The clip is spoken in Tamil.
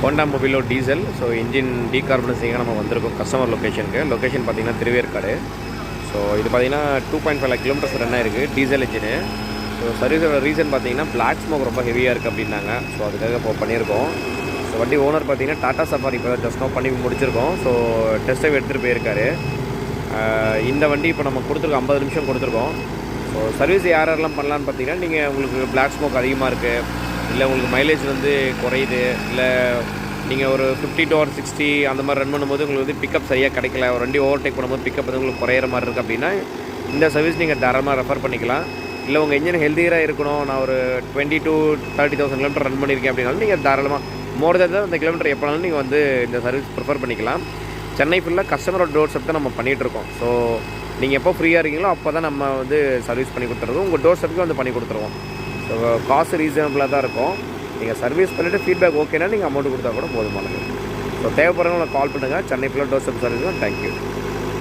Honda Mobilio diesel. So engine டீகார்பனைசிங்காக நம்ம வந்திருக்கோம் கஸ்டமர் லொக்கேஷன் பார்த்திங்கன்னா திருவேற்காடு. ஸோ இது பார்த்திங்கன்னா 2.5 கிலோமீட்டர்ஸ் ரன் ஆயிருக்கு டீசல் இன்ஜினு. ஸோ சர்வீஸோட ரீசன் பார்த்திங்கன்னா பிளாக் ஸ்மோக் ரொம்ப ஹெவியாக இருக்குது அப்படின்னாங்க. ஸோ அதுக்காக இப்போ பண்ணியிருக்கோம். ஸோ வண்டி ஓனர் பார்த்திங்கன்னா டாட்டா சஃபாரி இப்போ தான் ஜஸ்ட் நோ பண்ணி முடிச்சிருக்கோம். ஸோ டெஸ்ட் ட்ரைவ் எடுத்துகிட்டு போயிருக்காரு. இந்த வண்டி இப்போ நம்ம கொடுத்துருக்கோம் 50 நிமிஷம் கொடுத்துருக்கோம். ஸோ சர்வீஸ் யாரெல்லாம் பண்ணலான்னு பார்த்தீங்கன்னா, நீங்கள் உங்களுக்கு பிளாக் ஸ்மோக் அதிகமாக இருக்குது, இல்லை உங்களுக்கு மைலேஜ் வந்து குறையுது, இல்லை நீங்கள் ஒரு 50 to 60 அந்த மாதிரி ரன் பண்ணும்போது உங்களுக்கு வந்து பிக்கப் சரியாக கிடைக்கல, ஒரு வண்டி ஓவர்டேக் பண்ணும்போது பிக்கப் வந்து உங்களுக்கு குறையிற மாதிரி இருக்குது அப்படின்னா இந்த சர்வீஸ் நீங்கள் தாராளமாக ரெஃபர் பண்ணிக்கலாம். இல்லை உங்கள் இன்ஜின் ஹெல்த்தியராக இருக்கணும், நான் ஒரு 20 to 30,000 கிலோமீட்டர் ரன் பண்ணியிருக்கேன் அப்படின்னாலும் நீங்கள் தாராளமாக மோர் தென் அந்த கிலோமீட்டர் எப்போனாலும் நீங்கள் வந்து இந்த சர்வீஸ் ப்ரிஃபர் பண்ணிக்கலாம். சென்னை ஃபுல்லாக கஸ்டமரோட டோர் ஸ்டெப் தான் நம்ம பண்ணிகிட்ருக்கோம். ஸோ நீங்கள் எப்போ ஃப்ரீயாக இருக்கீங்களோ அப்போ தான் நம்ம வந்து சர்வீஸ் பண்ணி கொடுத்துருவோம். உங்கள் டோர் ஸ்டெப்புக்கு வந்து பண்ணி கொடுத்துருவோம். ஸோ காசு ரீசனபிளாக தான் இருக்கும். நீங்கள் சர்வீஸ் பண்ணிவிட்டு ஃபீட்பேக் ஓகேனா நீங்கள் அமௌண்ட் கொடுத்தா கூட போதுமானது. ஸோ தேவைப்படுறவங்களை கால் பண்ணுங்கள். சென்னை ஃபுல்லாக டோர் ஸ்டெப் சர்வீஸ் தான். தேங்க்யூ.